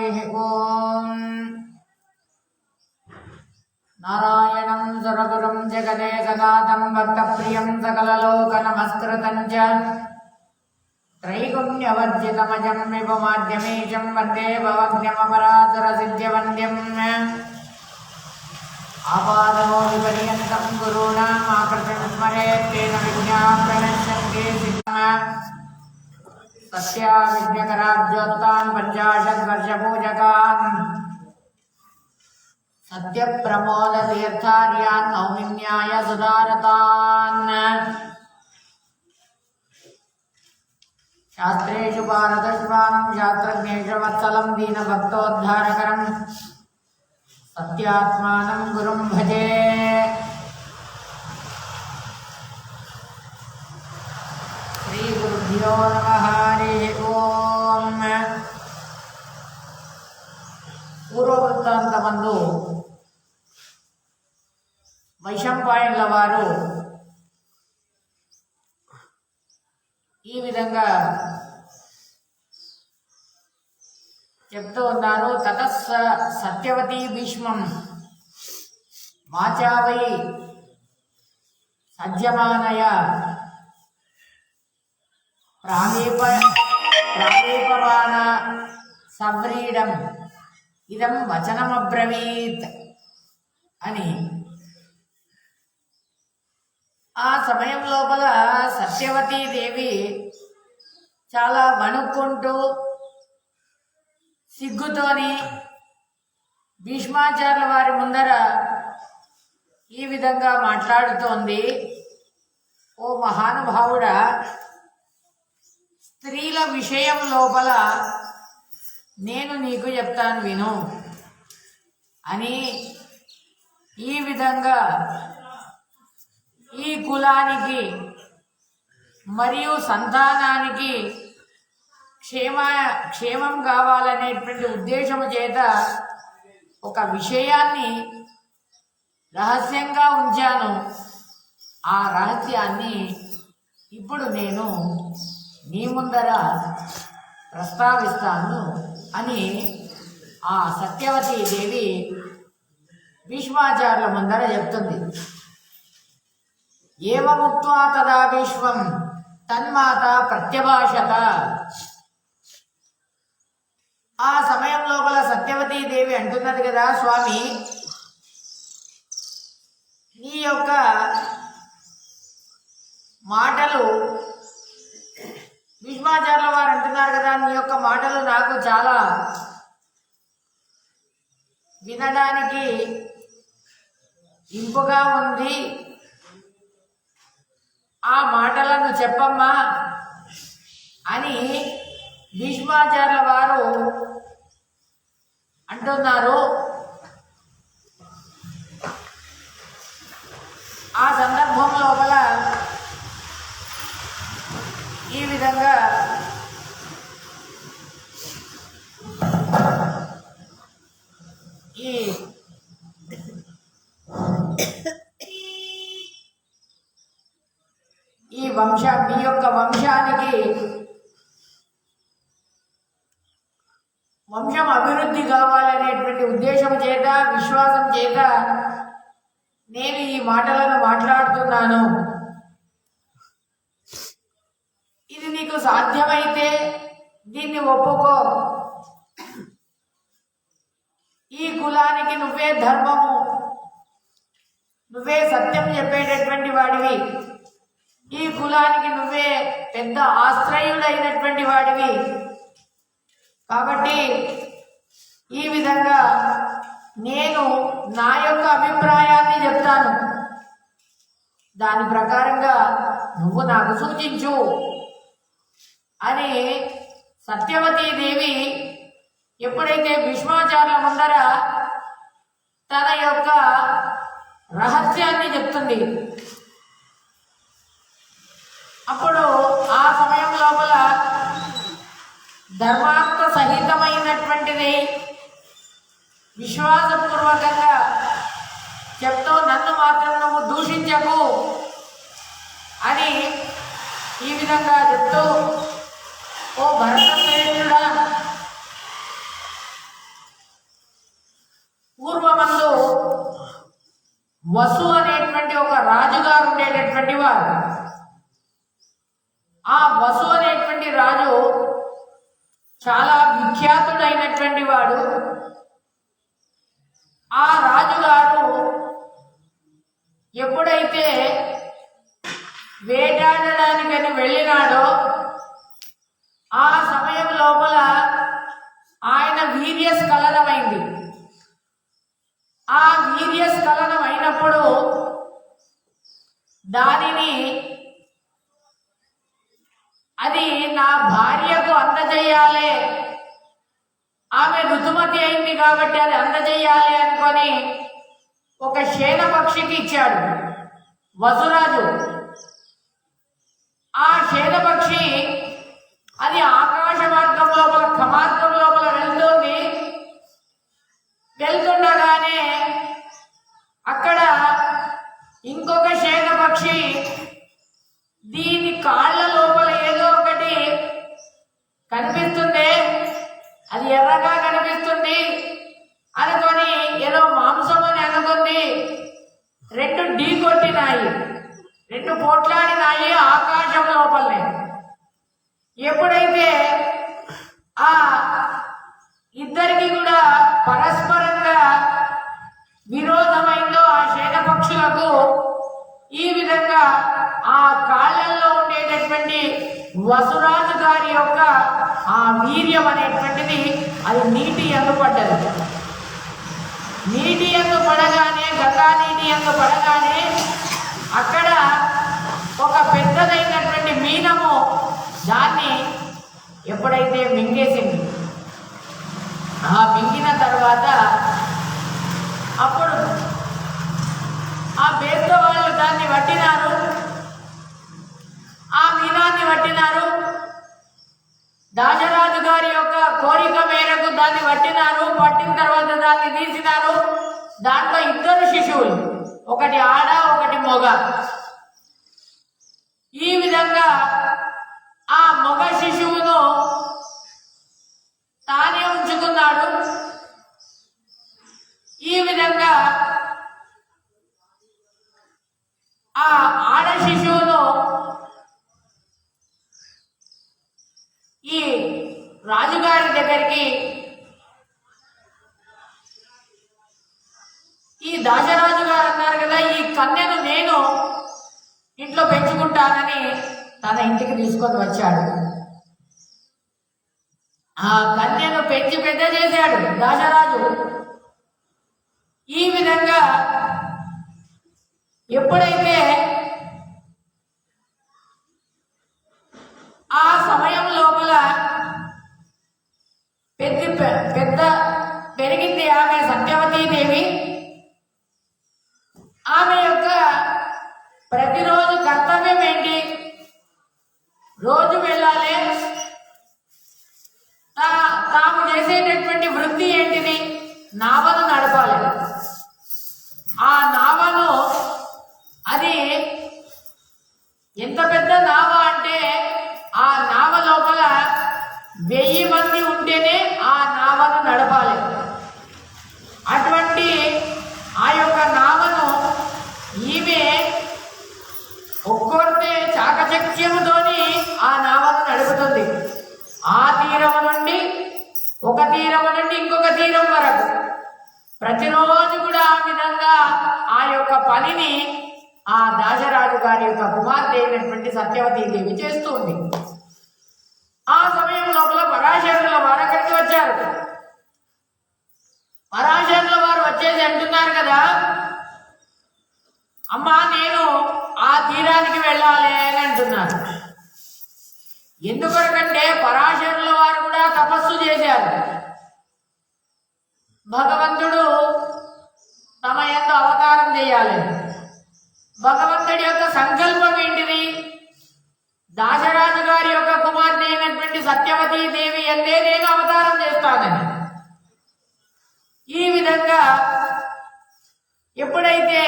हरिः ओम्। नारायणं सुरगुरुं जगदेकनाथं भक्तप्रियं सकललोकनमस्कृतं च त्रैगुण्यवर्जितमजं विभुमाद्यमीशं वन्दे भवग्न्यमपरासुरसिद्ध्यवन्द्यम् आपादो विपर्यन्तं गुरूणाम् आकृतिं स्मरेत् तेन विघ्नाः प्रणश्यन्ति सिद्धाः सत्याविघ्नकराब्जोत्तान् पञ्चाशद्वर्षपूजकान् सत्यप्रमोदतीर्थार्यान् नौमिन्याय सुधारतान् शास्त्रेषु भारतश्वानं शास्त्रज्ञेषु वत्सलं दीनभक्तोद्धारकरं सत्यात्मानं गुरुं भजे। श्रीगुरुभ्यो नमः। हरिः ओम्। పూర్వవృత్తాంతమందు వైశంపాయనుల వారు ఈ విధంగా చెప్తూ ఉన్నారు. తతః సత్యవతీ భీష్మం వాచావై సజ్జమానయ ప్రావేపమాన సవ్రీడం ఇదం వచనమబ్రవీత్ అని. ఆ సమయం లోపల సత్యవతీదేవి చాలా వణుక్కుంటూ సిగ్గుతోని భీష్మాచార్యుల వారి ముందర ఈ విధంగా మాట్లాడుతోంది. ఓ మహానుభావుడా, స్త్రీల విషయం లోపల నేను నీకు చెప్తాను విను అని ఈ విధంగా ఈ కులానికి మరియు సంతానానికి క్షేమం కావాలనేటువంటి ఉద్దేశము చేత ఒక విషయాన్ని రహస్యంగా ఉంచాను. ఆ రహస్యాన్ని ఇప్పుడు నేను నీ ముందర ప్రస్తావిస్తాను అని ఆ సత్యవతీదేవి భీష్మాచార్యుల ముందర చెప్తుంది. ఏవముక్త్వా తదా భీష్మం తన్మాత ప్రత్యభాషత. ఆ సమయం లోపల సత్యవతీదేవి అంటున్నది కదా, స్వామి నీ యొక్క మాటలు, భీష్మాచార్యుల వారు అంటున్నారు కదా, నీ యొక్క మాటలు నాకు చాలా వినడానికి ఇంపుగా ఉంది. ఆ మాటలను చెప్పమ్మా అని భీష్మాచార్యుల వారు అంటున్నారు. ఆ సందర్భం లోపల ఈ విధంగా మీ యొక్క వంశానికి వంశం అభివృద్ధి కావాలనేటువంటి ఉద్దేశం చేత, విశ్వాసం చేత నేను ఈ మాటలను మాట్లాడుతున్నాను. ఇది నీకు సాధ్యమైతే దీన్ని ఒప్పుకో. ఈ కులానికి నువ్వే ధర్మము, నువ్వే సత్యం చెప్పేటటువంటి వాడివి. ఈ కులానికి నువ్వే పెద్ద ఆశ్రయుడైనటువంటి వాడివి. కాబట్టి ఈ విధంగా నేను నా యొక్క అభిప్రాయాన్ని చెప్తాను, దాని ప్రకారంగా నువ్వు నాకు సూచించు అని సత్యవతీదేవి ఎప్పుడైతే భీష్మాచార్యుల ముందర తన యొక్క రహస్యాన్ని చెప్తుంది, అప్పుడు ఆ సమయం లోపల ధర్మార్థ సహితమైనటువంటిది విశ్వాసపూర్వకంగా చెప్తూ నన్ను మాత్రం నువ్వు దూషించకు అని ఈ విధంగా చెప్తూ, ఓ భరతశ్రేష్ఠుడా, వసు అనేటువంటి ఒక రాజుగారు ఉండేటటువంటి వారు. ఆ వసు అనేటువంటి రాజు చాలా విఖ్యాతుడైనటువంటి వాడు. ఆ రాజుగారు ఎప్పుడైతే వేటాడడానికని వెళ్ళినాడో ఆ సమయం లోపల ఆయన వీర్యస్ఖలనమైంది. ఆ వీర్యస్ఖలనం అయినప్పుడు దానిని అది నా భార్యకు అందజేయాలి, ఆమె ఋతుమతి అయింది కాబట్టి అది అందజేయాలి అనుకొని ఒక శేనపక్షికి ఇచ్చాడు వసురాజు. ఆ శేనపక్షి అది ఆకాశ మార్గం లోపల కమార్గం లోపల వెళ్తుంది. వెళ్తుండగానే అక్కడ ఇంకొక శేనపక్షి దీని కాళ్ళ లోపల ఏదో ఒకటి కనిపిస్తుంది, అది ఎర్రగా కనిపిస్తుంది అనుకొని ఏదో మాంసం అని అనుకుంది. రెండు ఢీ కొట్టినాయి, రెండు పోట్లాడినాయి ఆకాశం లోపలనే. ఎప్పుడైతే ఆ ఇద్దరికి కూడా పరస్పరంగా విరోధమైందో ఆ శేనపక్షులకు, ఈ విధంగా ఆ కాళ్ళల్లో ఉండేటటువంటి వసురాజు గారి యొక్క ఆ వీర్యం అనేటువంటిది అది నీటి యందు పడ్డది. నీటి యందు పడగానే, గంగా నీటి యందు పడగానే అక్కడ ఒక పెద్దదైనటువంటి మీనము దాన్ని ఎప్పుడైతే మింగేసింది, ఆ మింగిన తర్వాత అప్పుడు ఆ బేస్తో వాళ్ళు దాన్ని పట్టినారు, ఆ మీనాన్ని పట్టినారు. దాశరాజు గారి యొక్క కోరిక మేరకు దాన్ని పట్టినారు. పట్టిన తర్వాత దాన్ని తీసినారు. దాంట్లో ఇద్దరు శిశువులు, ఒకటి ఆడ ఒకటి మొగ. ఈ విధంగా ఆ మొగ శిశువును తానే ఉంచుకున్నాడు. ఈ విధంగా ఆ ఆడ శిశువును ఈ రాజుగారి దగ్గరికి ఈ దాశరాజు గారు అన్నారు కదా, ఈ కన్యను నేను ఇంట్లో పెంచుకుంటానని తన ఇంటికి తీసుకొని వచ్చాడు. ఆ కన్యను పెంచి పెద్ద చేశాడు దాశరాజు. ఈ విధంగా ఎప్పుడైతే ఆ సమయం లోపల పెద్ద పెరిగింది ఆమె సత్యవతీదేవి. ఆమె యొక్క ప్రతిరోజు కర్తవ్యం ఏంటి? రోజు వెళ్ళాలి. తాము చేసేటటువంటి వృత్తి ఏంటిది? నావను నడపాలి. ఆ నావను అది ఎంత పెద్ద నావ అంటే ఆ నావ లోపల 1000 మంది ఉంటేనే ఆ నావను నడపాలి. అటువంటి ఆ యొక్క నావను ఈమె ఒక్కొక్కతే చాకచక్యముతోని ఆ నావను నడుపుతుంది. ఆ తీరము నుండి ఒక తీరము నుండి ఇంకొక తీరం వరకు ప్రతిరోజు కూడా ఆ విధంగా ఆ యొక్క పనిని ఆ దాశరాజు గారి యొక్క కుమార్తె అయినటువంటి సత్యవతీదేవి చేస్తుంది. ఆ సమయం లోపల పరాశరుల వారు అక్కడికి వచ్చారు. పరాశరుల వారు వచ్చేసి అంటున్నారు కదా, అమ్మా నేను ఆ తీరానికి వెళ్ళాలి అని అంటున్నారు. ఎందుకంటే పరాశరుల వారు కూడా తపస్సు చేశారు. భగవంతుడు తమ యందు అవతారం చేయాలి. భగవంతుడి యొక్క సంకల్పం ఏంటిది? దాశరాజు గారి యొక్క కుమార్తె అయినటువంటి సత్యవతీదేవి ఎందే నేను అవతారం చేస్తానని. ఈ విధంగా ఎప్పుడైతే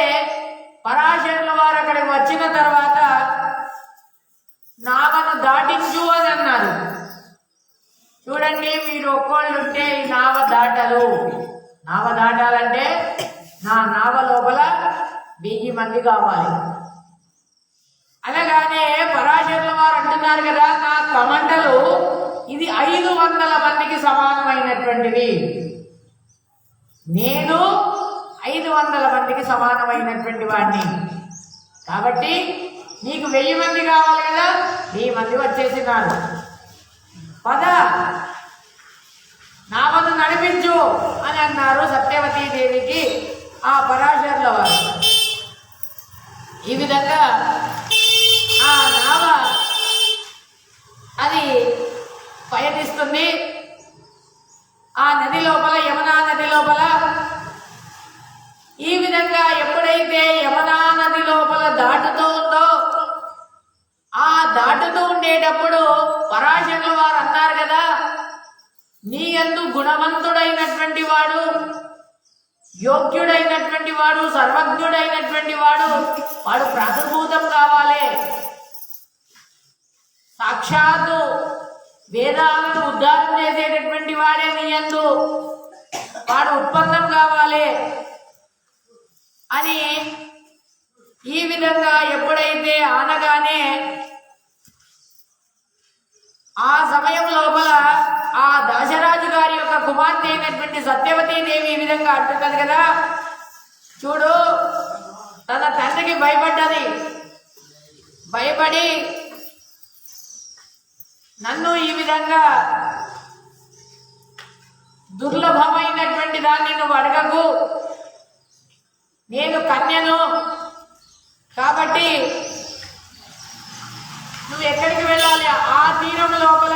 పరాశరుల వారు అక్కడికి వచ్చిన తర్వాత నావను దాటించు అని అన్నారు. చూడండి, మీరు ఒక్కోళ్ళు ఉంటే ఈ నావ దాటలు. నావ దాటాలంటే నా నావ లోపల 1000 మంది కావాలి. అనగానే పరాశరుల వారు అంటున్నారు కదా, నా కమండలు ఇది 500 మందికి సమానమైనటువంటివి, నేను 500 మందికి సమానమైనటువంటి వాడిని. కాబట్టి నీకు 1000 మంది కావాలి కదా, 1000 మంది వచ్చేసినారు. పద నా వద్ద నడిపించు అని అన్నారు సత్యవతీదేవికి ఆ పరాశరుల వారు. ఈ విధంగా ఆ నావ అది పయనిస్తుంది. ఆ నది లోపల, యమునా నది లోపల. ఈ విధంగా ఎప్పుడైతే యమునా నది లోపల దాటుతూ ఉందో, ఆ దాటుతూ ఉండేటప్పుడు పరాశరుల వారు అన్నారు కదా, నీ యందు గుణవంతుడైనటువంటి వాడు, యోగ్యుడైనటువంటి వాడు, సర్వజ్ఞుడైనటువంటి వాడు ప్రాదుర్భూతం కావాలి. సాక్షాత్తు వేదాలను ఉద్ధారం చేసేటటువంటి వాడే నీ యందు వాడు ఉత్పన్నం కావాలి అని ఈ విధంగా ఎప్పుడైతే అనగానే ఆ సమయం లోపల ఆ దశరాజు గారి యొక్క కుమార్తె అయినటువంటి సత్యవతీదేవి ఈ విధంగా అంటున్నది కదా, చూడు తన తండ్రికి భయపడ్డది. భయపడి నన్ను ఈ విధంగా దుర్లభమైనటువంటి దాన్ని నువ్వు అడగకు, నేను కన్యను కాబట్టి నువ్వు ఎక్కడికి వెళ్ళాలి? ఆ తీరం లోపల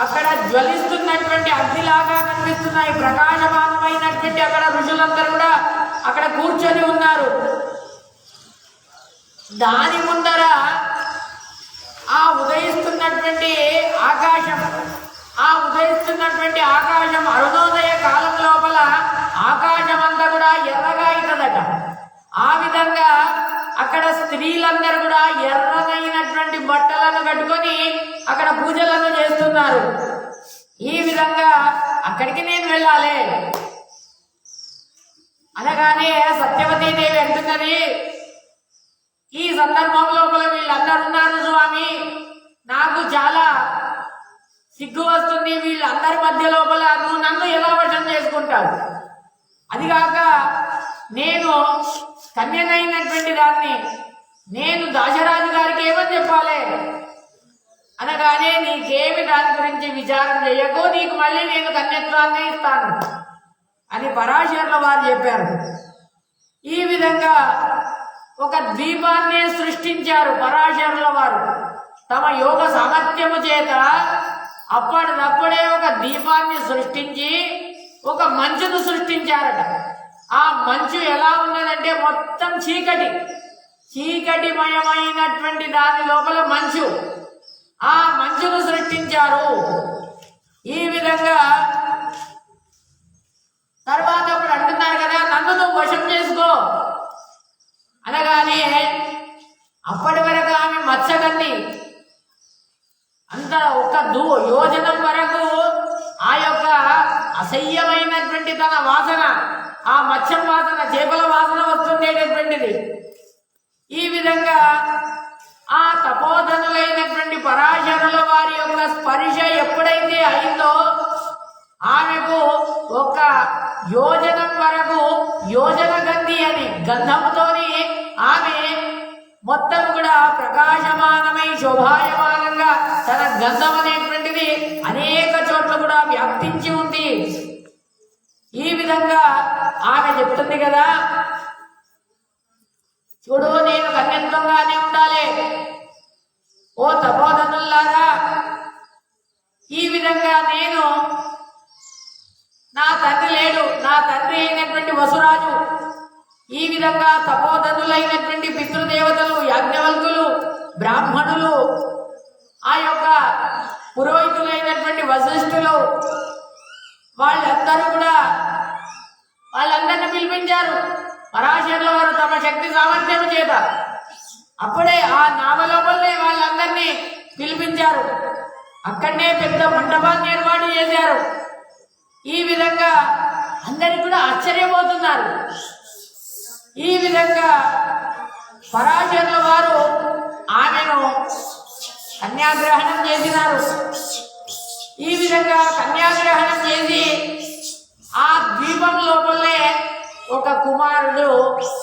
అక్కడ జ్వలిస్తున్నటువంటి అగ్నిలాగా కనిపిస్తున్నాయి, ప్రకాశమానమైనటువంటి అక్కడ ఋషులందరూ కూడా అక్కడ కూర్చొని ఉన్నారు. దాని ముందర ఆ ఉదయిస్తున్నటువంటి ఆకాశం, అరుణోదయ కాలం లోపల ఆకాశం అంతా కూడా ఎర్రగా అవుతుందట. ఆ విధంగా అక్కడ స్త్రీలందరూ కూడా ఎర్రనైనటువంటి బట్టలను కట్టుకొని అక్కడ పూజలను చేస్తున్నారు. ఈ విధంగా అక్కడికి నేను వెళ్ళాలి అనగానే సత్యవతీదేవి అంటున్నది, ఈ సందర్భం లోపల వీళ్ళందరూ ఉన్నారు స్వామి, నాకు చాలా సిగ్గు వస్తుంది. వీళ్ళందరి మధ్య లోపల నువ్వు నన్ను ఎలా వశం చేసుకుంటావు? అదిగాక నేను కన్యనైనటువంటి దాన్ని, నేను దాశరాజు గారికి ఏమని చెప్పాలి అనగానే, నీకేమి దాని గురించి విచారం చేయకు, నీకు మళ్ళీ నేను కన్యత్వాన్ని ఇస్తాను అని పరాశరుల వారు చెప్పారు. ఈ విధంగా ఒక ద్వీపాన్ని సృష్టించారు పరాశరుల వారు తమ యోగ సామర్థ్యము చేత. అప్పటిదప్పుడే ఒక దీపాన్ని సృష్టించి ఒక మంచును సృష్టించారట. ఆ మంచు ఎలా ఉన్నదంటే మొత్తం చీకటిమయమైనటువంటి దాని లోపల మంచు, ఆ మంచును సృష్టించారు. ఈ విధంగా తర్వాత అప్పుడు అంటున్నారు కదా, నన్ను నువ్వు వశం చేసుకో అనగానే అప్పటి వరకు ఆమె మత్స్యగంధి అంత ఒక యోజనం వరకు ఆ యొక్క అసహ్యమైనటువంటి తన వాసన, ఆ మత్స్యం వాసన, చేపల వాసన వస్తుండేటటువంటిది. ఈ విధంగా ఆ తపోధనులైనటువంటి పరాశరుల వారి యొక్క స్పర్శ ఎప్పుడైతే అయిందో ఆమెకు ఒక యోజనం వరకు యోజన గంధి అని గంధంతోని ఆమె మొత్తం కూడా ప్రకాశమానమై శోభాయమానంగా తన గంధం అనేటువంటిది అనేక చోట్ల కూడా వ్యాప్తించి ఉంది. ఈ విధంగా ఆమె చెప్తుంది కదా, చూడు నేను కన్యత్వంగానే ఉండాలి ఓ తపోధనుల్లాగా. ఈ విధంగా నేను, నా తండ్రి లేడు, నా తండ్రి అయినటువంటి వసురాజు, ఈ విధంగా తపోధనులైనటువంటి పితృదేవతలు, యాజ్ఞవల్కులు, బ్రాహ్మణులు, ఆ యొక్క పురోహితులైనటువంటి వశిష్ఠులు, వాళ్ళందరినీ పిలిపించారు పరాశరుల వారు తమ శక్తి సామర్థ్యం చేత. అప్పుడే ఆ నామలోపలనే వాళ్ళందరినీ పిలిపించారు. అక్కడనే పెద్ద మంటపాన్ని ఏర్పాటు చేశారు. ఈ విధంగా అందరికి కూడా ఆశ్చర్యపోతున్నారు. ఈ విధంగా పరాశరుల వారు ఆమెను కన్యాగ్రహణం చేసినారు. ఈ విధంగా కన్యాగ్రహణం చేసి ఆ ద్వీపం లోపలే ఒక కుమారుడు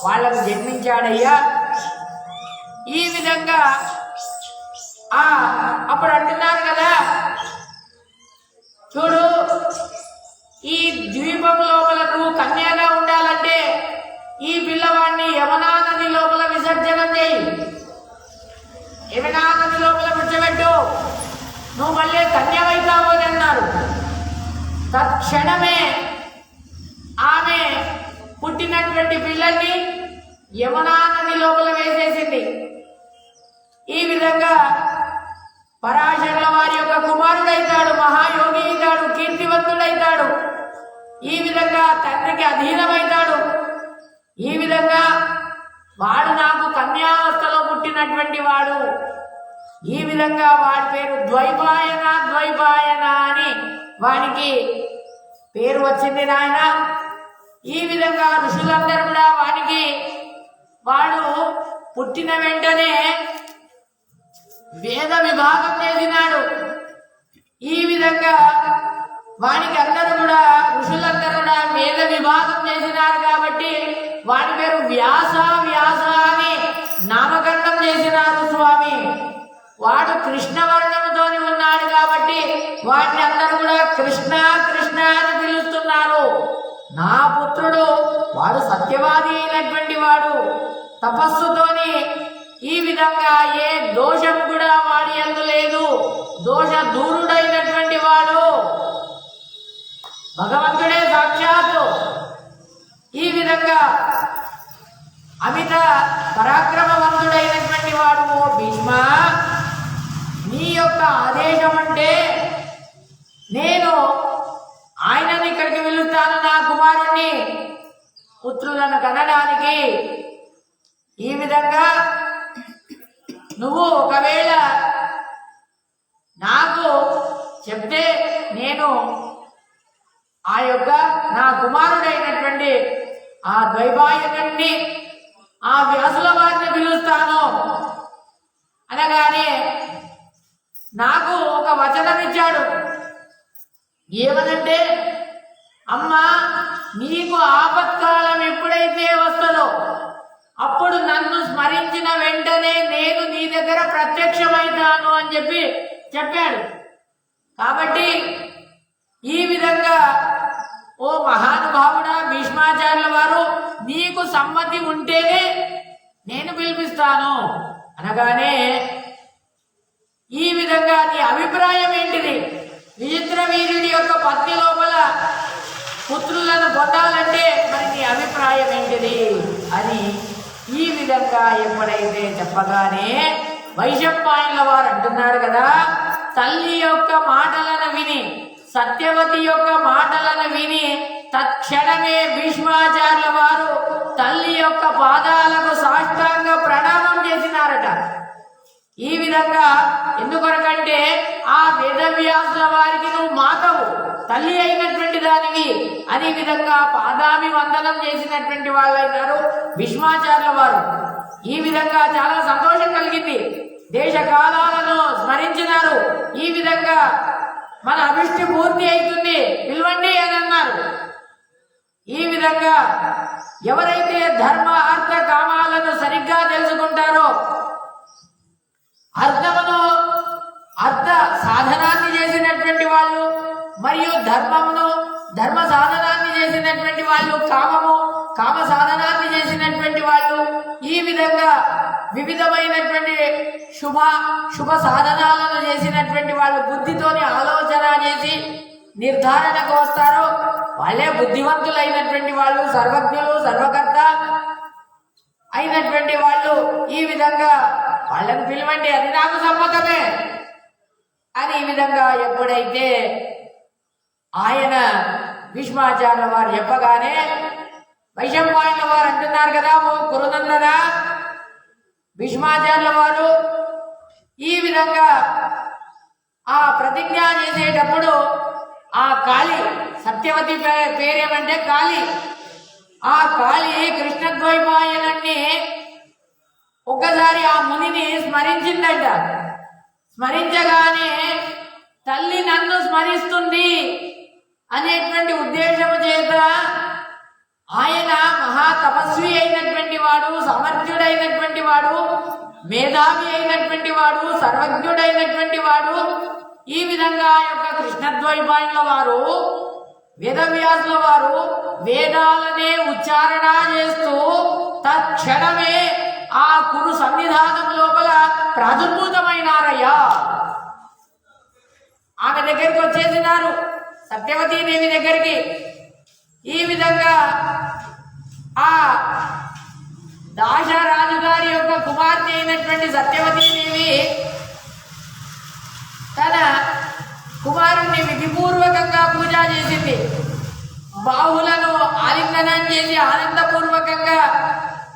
వాళ్ళకు జన్మించాడయ్యా. ఈ విధంగా అప్పుడు అంటున్నారు కదా, చూడు, ఈ ద్వీపం లోపల నువ్వు కన్యాగా ఉండాలంటే ఈ పిల్లవాడిని యమునా నది లోపల విసర్జనం చేయి, యమునా నది లోపల విడిచిపెట్టు, నువ్వు మళ్ళీ కన్యవైతావు అని అన్నారు. తక్షణమే ఆమె పుట్టినటువంటి పిల్లల్ని యమునా నది లోపల వేసేసింది. ఈ విధంగా పరాశరుల వారి యొక్క కుమారుడైతాడు, మహాయోగి అవుతాడు, కీర్తివంతుడైతాడు. ఈ విధంగా తండ్రికి అధీనమైతాడు. ఈ విధంగా వాడు నాకు కన్యావస్థలో పుట్టినటువంటి వాడు. ఈ విధంగా వాడి పేరు ద్వైపాయన అని వానికి పేరు వచ్చింది నాయన. ఈ విధంగా ఋషులందరూ కూడా వాడు పుట్టిన వెంటనే వేద విభాగం చేసినాడు. ఈ విధంగా వానికి అందరూ కూడా ఋషులందరూ కూడా వేద విభాగం చేసినారు కాబట్టి వాడి పేరు వ్యాస అని నామకరణం చేసినారు స్వామి. వాడు కృష్ణవర్ణముతోని ఉన్నాడు కాబట్టి వాటిని అందరూ కూడా కృష్ణ అని పిలుస్తున్నారు. నా పుత్రుడు వాడు సత్యవాది అయినటువంటి వాడు, తపస్సుతోని ఈ విధంగా ఏ దోషం కూడా వాడి యందు లేదు, దోష దూరుడైనటువంటి వాడు, భగవంతుడే సాక్షాత్తు. ఈ విధంగా అమిత పరాక్రమవంతుడైనటువంటి వాడు. ఓ భీష్మ, నీ యొక్క ఆదేశం అంటే నేను ఆయనని ఇక్కడికి వెళుతాను, నా కుమారుణ్ణి పుత్రులను కనడానికి. ఈ విధంగా నువ్వు ఒకవేళ నాకు చెప్తే నేను ఆ యొక్క నా కుమారుడైనటువంటి ఆ ద్వైపాయకుడిని, ఆ వ్యాసుల వారిని పిలుస్తాను అనగానే నాకు ఒక వచనం ఇచ్చాడు. ఏమనంటే, అమ్మా, నీకు ఆపత్కాలం ఎప్పుడైతే వస్తుందో అప్పుడు నన్ను స్మరించిన వెంటనే నేను నీ దగ్గర ప్రత్యక్షమైతాను అని చెప్పాడు. కాబట్టి ఈ విధంగా ఓ మహానుభావుడా భీష్మాచార్యుల వారు, నీకు సమ్మతి ఉంటేనే నేను పిలిపిస్తాను అనగానే, ఈ విధంగా నీ అభిప్రాయం ఏంటిది? విచిత్ర వీరుడి యొక్క పత్ని లోపల పుత్రులను పొందాలంటే మరి నీ అభిప్రాయం ఏంటిది అని ఈ విధంగా ఎప్పుడైతే చెప్పగానే వైశంపాయనుల వారు అంటున్నారు కదా, తల్లి యొక్క మాటలను విని, సత్యవతి యొక్క మాటలను విని తక్షణమే భీష్మాచార్యుల వారు తల్లి యొక్క పాదాలకు సాష్టాంగ ప్రణామం చేసినారట. ఈ విధంగా ఎందుకొరకంటే ఆ వేదవ్యాసుల వారికి నువ్వు మాతవు, తల్లి అయినటువంటి దానివి అనే విధంగా పాదామి వందనం చేసినటువంటి వాళ్ళైనారు భీష్మాచార్యుల వారు. ఈ విధంగా చాలా సంతోషం కలిగింది. దేశ కాలాలను స్మరించినారు. ఈ విధంగా మన అభిష్టి పూర్తి అవుతుంది, పిలవండి అని అన్నారు. ఈ విధంగా ఎవరైతే ధర్మ అర్థ కామాలను సరిగ్గా తెలుసుకుంటారో, అర్థ సాధనాన్ని చేసినటువంటి వాళ్ళు మరియు ధర్మ సాధనాన్ని చేసినటువంటి వాళ్ళు, కామ సాధనాన్ని చేసినటువంటి వాళ్ళు, ఈ విధంగా వివిధమైనటువంటి శుభ సాధనాలను చేసినటువంటి వాళ్ళు బుద్ధితోని ఆలోచన చేసి నిర్ధారణకు వస్తారో వాళ్ళే బుద్ధివంతులైనటువంటి వాళ్ళు, సర్వజ్ఞులు, సర్వకర్త అయినటువంటి వాళ్ళు. ఈ విధంగా వాళ్ళని పిలవండి, అది నాకు సమ్మతమే అని ఈ విధంగా ఎప్పుడైతే ఆయన భీష్మాచార్యుల వారు చెప్పగానే వైశంపాయనుల వారు అంటున్నారు కదా, ఓ కురునందన, భీష్మాచార్యుల వారు ఈ విధంగా ఆ ప్రతిజ్ఞ చేసేటప్పుడు ఆ కాళి, సత్యవతి పేరేమంటే కాళి, ఆ కాళి కృష్ణద్వైపాయనుణ్ణి ఒక్కసారి ఆ మునిని స్మరించిందట. స్మరించగానే తల్లి నన్ను స్మరిస్తుంది అనేటువంటి ఉద్దేశము చేత ఆయన మహా తపస్వి అయినటువంటి వాడు, సమర్థుడైనటువంటి వాడు, మేధావి అయినటువంటి వాడు, సర్వజ్ఞుడైనటువంటి వాడు. ఈ విధంగా యొక్క కృష్ణద్వైపాయనుల వారు, వేదవ్యాసుల వారు వేదాలనే ఉచ్చారణ చేస్తూ తక్షణమే ఆ కురు సన్నిధానం లోపల ప్రాదుర్భూతమైనారయ్యా. ఆమె దగ్గరికి వచ్చేసినారు, సత్యవతీదేవి దగ్గరికి. ఈ విధంగా ఆ దాశరాజు గారి యొక్క కుమార్తె అయినటువంటి సత్యవతీదేవి తన కుమారుణ్ణి విధిపూర్వకంగా పూజ చేసింది. బాహులను ఆలింగనం చేసి ఆనందపూర్వకంగా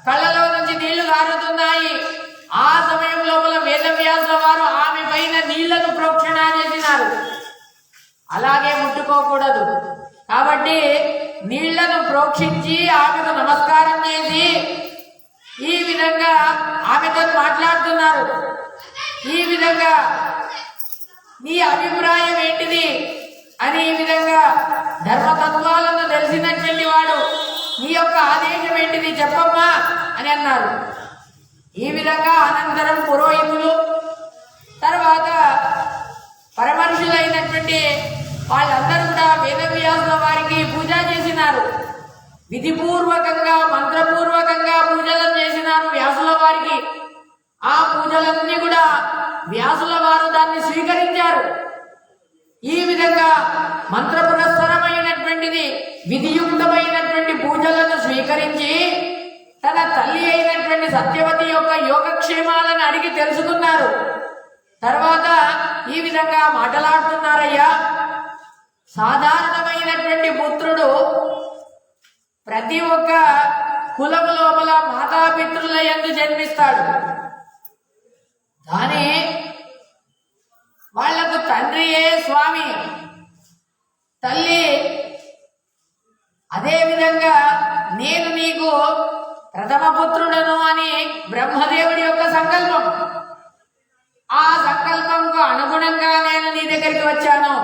కళ్ళలో నుంచి నీళ్లు గారుతున్నాయి. ఆ సమయం లోపల వేదవ్యాసుల వారు ఆమె పైన నీళ్లను ప్రోక్షణ చేసినారు. అలాగే ముట్టుకోకూడదు కాబట్టి నీళ్లను ప్రోక్షించి ఆమెకు నమస్కారం చేసి ఈ విధంగా ఆమెతో మాట్లాడుతున్నారు. ఈ విధంగా నీ అభిప్రాయం ఏంటిది అని ఈ విధంగా ధర్మతత్వాలను తెలిసినటువంటి వాడు, నీ యొక్క ఆదేశం ఏంటిది చెప్పమ్మా అని అన్నారు. ఈ విధంగా అనంతరం పురోహితులు, తర్వాత పరమర్షులైనటువంటి వాళ్ళందరూ కూడా వేదవ్యాసుల వారికి పూజ చేసినారు. విధిపూర్వకంగా మంత్రపూర్వకంగా పూజలను చేసినారు వ్యాసుల వారికి. ఆ పూజలన్నీ కూడా వ్యాసుల వారు దాన్ని స్వీకరించారు. ఈ విధంగా మంత్ర పురస్సరమైనటువంటిది విధియుక్తమైనటువంటి పూజలను స్వీకరించి తన తల్లి అయినటువంటి సత్యవతి యొక్క యోగక్షేమాలను అడిగి తెలుసుకున్నారు. తర్వాత ఈ విధంగా మాట్లాడుతున్నారయ్యా, సాధారణమైనటువంటి పుత్రుడు ప్రతి ఒక్క కులము లోపల మాతాపితృల యందు జన్మిస్తాడు. కానీ వాళ్లకు తండ్రియే స్వామి, తల్లి. అదేవిధంగా నేను నీకు ప్రథమ పుత్రుడను అని బ్రహ్మదేవుడి యొక్క సంకల్పం. ఆ సంకల్పంకు అనుగుణంగా నేను నీ దగ్గరికి వచ్చాను.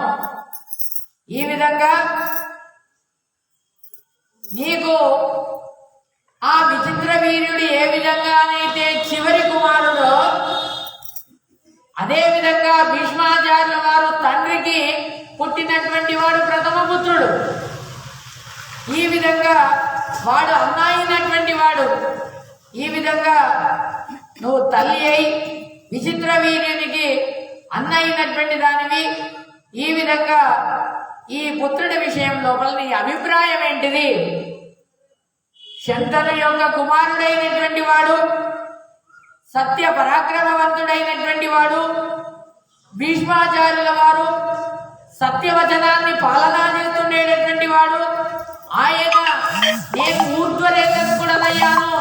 ఈ విధంగా నీకు ఆ విచిత్ర వీర్యుడు ఏ విధంగానైతే చివరి కుమారుడో అదే విధంగా భీష్మాచార్యుల వారు తండ్రికి పుట్టినటువంటి వాడు ప్రథమ పుత్రుడు. ఈ విధంగా వాడు అన్న అయినటువంటి వాడు. ఈ విధంగా నువ్వు తల్లి అయి విచిత్ర వీర్యునికి అన్న అయినటువంటి దానివి. ఈ విధంగా ఈ పుత్రుడి విషయం లోపల నీ అభిప్రాయం ఏంటిది? శంతను యొక్క కుమారుడైనటువంటి వాడు, సత్య పరాక్రమవంతుడైనటువంటి వాడు, భీష్మాచార్యుల వారు సత్యవచనాన్ని పాలనా చేస్తుండేటటువంటి వాడు. ఆయన నేను ఊర్ధ్వరేతను కూడా అయ్యాను,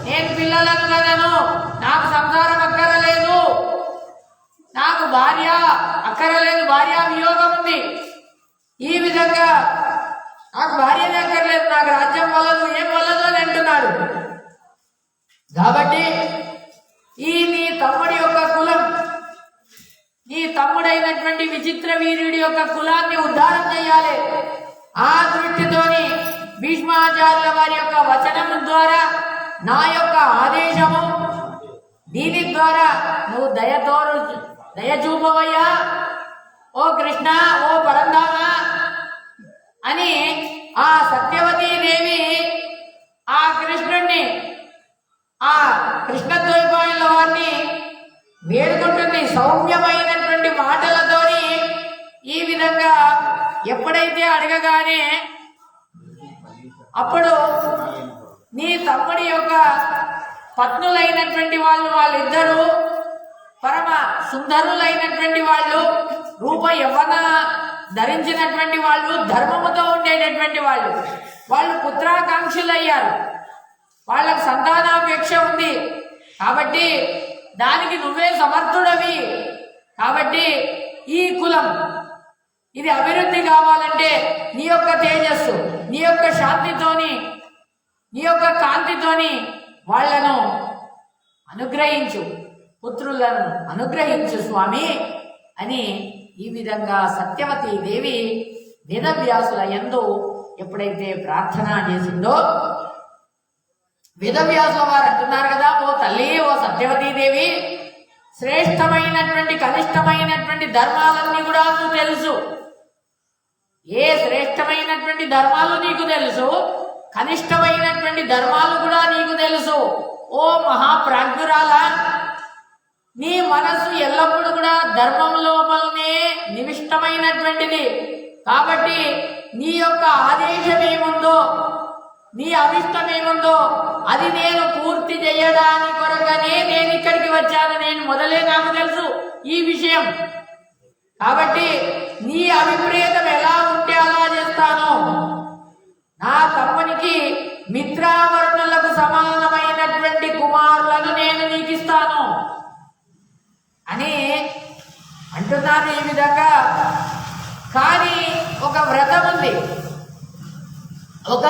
నేను పిల్లలను కనను, నాకు సంసారం అక్కరలేదు, నాకు భార్య అక్కరలేదు, భార్య వియోగం ఉంది. ఈ విధంగా నాకు భార్యనే అక్కర్లేదు, నాకు రాజ్యం వల్లదు, ఏం వల్లదు అని అంటున్నాడు. కాబట్టి ఈ నీ తమ్ముడి యొక్క కులం, నీ తమ్ముడైనటువంటి విచిత్ర వీరుడి యొక్క కులాన్ని ఉద్ధారం చేయాలి. ఆ దృష్టితోని భీష్మాచార్యుల వారి యొక్క వచనం ద్వారా, నా యొక్క ఆదేశము, దీని ద్వారా నువ్వు దయ చూపవయ్యా ఓ కృష్ణ, ఓ పరంధామ అని ఆ సత్యవతీదేవి ఆ కృష్ణుణ్ణి, ఆ కృష్ణద్వైపాయనుల వారిని వేడుకుంటుంది సౌమ్యమైనటువంటి మాటలతోని. ఈ విధంగా ఎప్పుడైతే అడగగానే అప్పుడు నీ తమ్ముడి యొక్క పత్నులైనటువంటి వాళ్ళిద్దరూ పరమ సుందరులైనటువంటి వాళ్ళు, రూప యవ్వన ధరించినటువంటి వాళ్ళు, ధర్మముతో ఉండేటటువంటి వాళ్ళు పుత్రాకాంక్షులయ్యారు. వాళ్ళకు సంతానాపేక్ష ఉంది. కాబట్టి దానికి నువ్వే సమర్థుడవి. కాబట్టి ఈ కులం ఇది అభివృద్ధి కావాలంటే నీ యొక్క తేజస్సు, నీ యొక్క శాంతితోని నీ యొక్క కాంతితోని వాళ్లను అనుగ్రహించు, పుత్రులను అనుగ్రహించు స్వామి అని ఈ విధంగా సత్యవతీ దేవి వేదవ్యాసుల యందు ఎప్పుడైతే ప్రార్థన చేసిందో, వేదవ్యాసుల వారు అంటున్నారు కదా, ఓ తల్లి, ఓ సత్యవతీ దేవి, శ్రేష్టమైనటువంటి కనిష్టమైనటువంటి ధర్మాలన్నీ కూడా నీకు తెలుసు. ఏ శ్రేష్టమైనటువంటి ధర్మాలు నీకు తెలుసు, కనిష్టమైనటువంటి ధర్మాలు కూడా నీకు తెలుసు. ఓ మహాప్రాజ్ఞురాల, నీ మనసు ఎల్లప్పుడూ కూడా ధర్మం లోపలనే నివిష్టమైనటువంటిది. కాబట్టి నీ యొక్క ఆదేశం ఏముందో, నీ అభిష్టం ఏముందో అది నేను పూర్తి చేయడానికి కొరకనే నేను ఇక్కడికి వచ్చాను. నేను మొదలే నాకు తెలుసు ఈ విషయం. కాబట్టి నీ అభిప్రేతం ఎలా ఉంటే అలా చేస్తాను. నా తమ్మునికి మిత్రావరుణులకు సమానమైనటువంటి కుమారులను నేను నీకు ఇస్తాను అని అంటున్నారు ఈ విధంగా. కానీ ఒక వ్రతం ఉంది. ఒక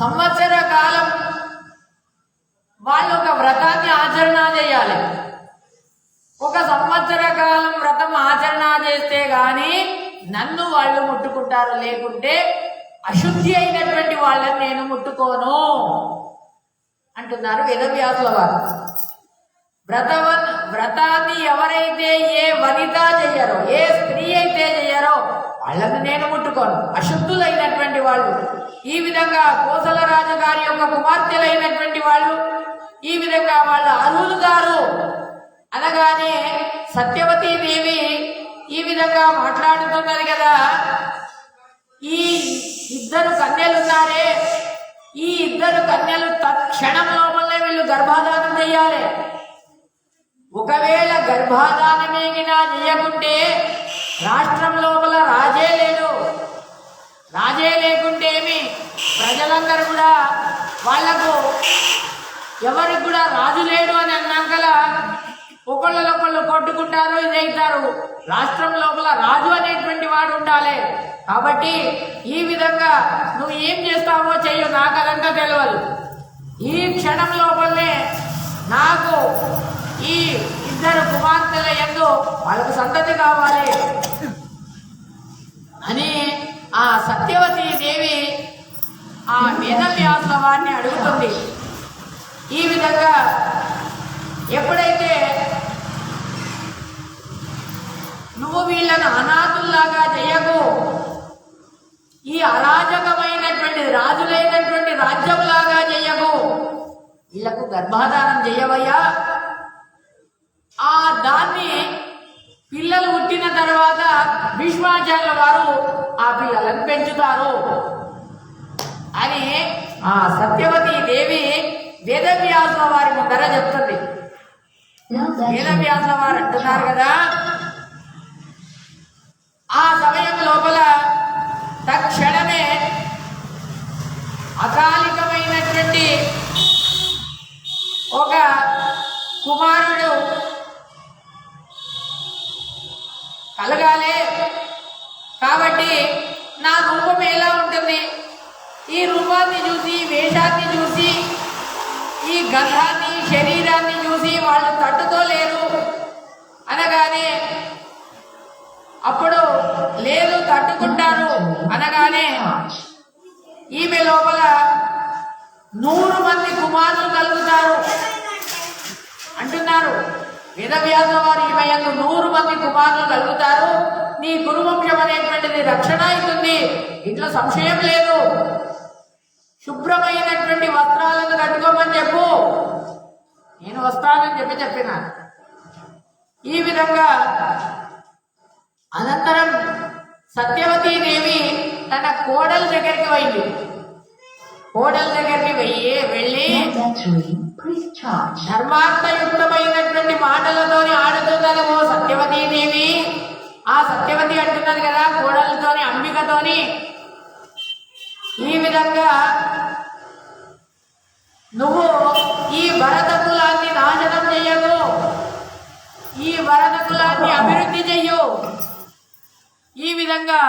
సంవత్సర కాలం వాళ్ళు ఒక వ్రతాన్ని ఆచరణ చేయాలి. ఒక సంవత్సర కాలం వ్రతం ఆచరణ చేస్తే గాని నన్ను వాళ్ళు ముట్టుకుంటారు, లేకుంటే అశుద్ధి అయినటువంటి వాళ్ళని నేను ముట్టుకోను అంటున్నారు వేదవ్యాసుల వారు. వ్రతాన్ని ఎవరైతే ఏ వనిత చెయ్యరో, ఏ స్త్రీ అయితే చెయ్యరో వాళ్ళని నేను ముట్టుకోను, అశుద్ధులైనటువంటి వాళ్ళు. ఈ విధంగా కోసల రాజు గారి యొక్క కుమార్తెలైనటువంటి వాళ్ళు ఈ విధంగా వాళ్ళ అర్హులు గారు అనగానే సత్యవతీ దేవి ఈ విధంగా మాట్లాడుతున్నది కదా. ఈ ఇద్దరు కన్యలున్నారే, ఈ ఇద్దరు కన్యలు తక్షణం లోపలనే వీళ్ళు గర్భాధానం చెయ్యాలి. ఒకవేళ గర్భాధానమేగినా చేయకుంటే రాష్ట్రం లోపల రాజే లేడు. రాజే లేకుంటే ఏమి, ప్రజలందరూ కూడా వాళ్లకు ఎవరికి కూడా రాజు లేడు అని అన్నాకలా ఒకళ్ళొకళ్ళు కొట్టుకుంటారు, ఇదైతారు. రాష్ట్రం లోపల రాజు అనేటువంటి వాడు ఉండాలి. కాబట్టి ఈ విధంగా నువ్వు ఏం చేస్తావో చెయ్యు, నాకు అదంతా తెలియదు. ఈ క్షణం లోపలనే నాకు ఈ ఇద్దరు కుమార్తెల యందు వాళ్ళకు సంతతి కావాలి అని ఆ సత్యవతీ దేవి ఆ వేదవ్యాసుల వారిని అడుగుతుంది. ఈ విధంగా ఎప్పుడైతే నువ్వు వీళ్ళను అనాథుల్లాగా చెయ్యకు, ఈ అరాజకమైనటువంటి రాజులైనటువంటి రాజ్యంలాగా చెయ్యకు, వీళ్లకు గర్భాధానం చెయ్యవయ్యా. ఆ దాన్ని పిల్లలు పుట్టిన తర్వాత భీష్మాచార్యుల వారు ఆ పిల్లలను పెంచుతారు అని ఆ సత్యవతీ దేవి వేదవ్యాసుల వారి ముందర చెప్తుంది. వేదవ్యాసుల వారు అంటున్నారు కదా, ఆ సమయం లోపల తక్షణమే అకాలికమైనటువంటి ఒక కుమారుడు కలగాలి. కాబట్టి నా రూపం ఎలా ఉంటుంది, ఈ రూపాన్ని చూసి, వేషాన్ని చూసి, ఈ గంధాన్ని, శరీరాన్ని చూసి వాళ్ళు తట్టుకోలేరు అనగానే, అప్పుడు లేదు తట్టుకుంటారు అనగానే ఈమె లోపల 100 మంది కుమారులు కలుగుతారు అంటున్నారు వేదవ్యాసుల వారు. ఈమె యందు 100 మంది కుమారులు కలుగుతారు. నీ కురువంశం అనేటువంటిది రక్షణ అవుతుంది, ఇంట్లో సంశయం లేదు. శుభ్రమైనటువంటి వస్త్రాలను కట్టుకోమని చెప్పు, నేను వస్తానని చెప్పిన. ఈ విధంగా అనంతరం సత్యవతీ దేవి తన కోడల దగ్గరికి పోయింది. కోడల దగ్గరికి వెళ్ళి ధర్మార్థయుక్తమైనటువంటి మాటలతోని ఆడుతున్నది ఓ సత్యవతీ దేవి. ఆ సత్యవతి అంటున్నది కదా కోడలతోని, అంబికతోని, ఈ విధంగా నువ్వు ఈ భరత కులాన్ని నాశనం చెయ్యవు, ఈ భరత కులాన్ని అభివృద్ధి చెయ్యు. ఈ విధంగా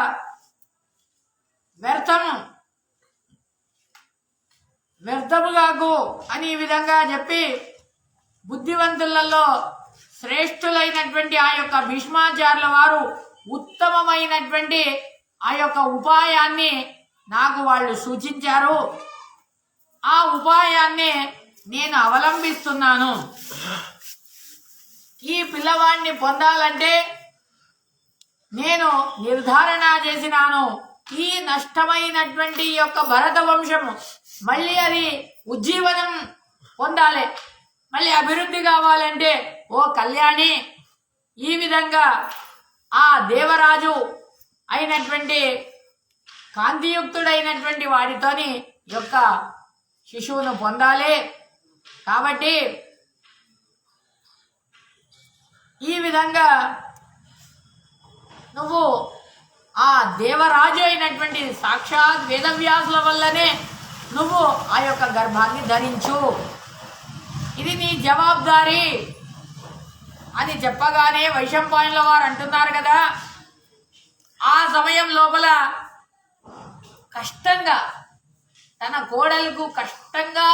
వ్యర్థము కాకు అని ఈ విధంగా చెప్పి బుద్ధివంతులలో శ్రేష్ఠులైనటువంటి ఆ యొక్క భీష్మాచార్యుల వారు ఉత్తమమైనటువంటి ఆ యొక్క ఉపాయాన్ని నాకు వాళ్ళు సూచించారు. ఆ ఉపాయాన్ని నేను అవలంబిస్తున్నాను. ఈ పిల్లవాడిని పొందాలంటే నేను నిర్ధారణ చేసినాను, ఈ నష్టమైనటువంటి యొక్క భరత వంశము మళ్ళీ అది ఉజ్జీవనం పొందాలి, మళ్ళీ అభివృద్ధి కావాలంటే ఓ కళ్యాణి ఈ విధంగా ఆ దేవరాజు అయినటువంటి కాంతియుక్తుడైనటువంటి వాడితోని యొక్క శిశువును పొందాలి. కాబట్టి ఈ విధంగా నువ్వు ఆ దేవరాజు అయినటువంటి సాక్షాత్ వేదవ్యాసుల వల్లనే నువ్వు ఆ యొక్క గర్భాన్ని ధరించు, ఇది నీ జవాబుదారీ అని చెప్పగానే వైశంపాయనుల వారు అంటున్నారు కదా, ఆ సమయం లోపల కష్టంగా తన కోడలకు కష్టంగా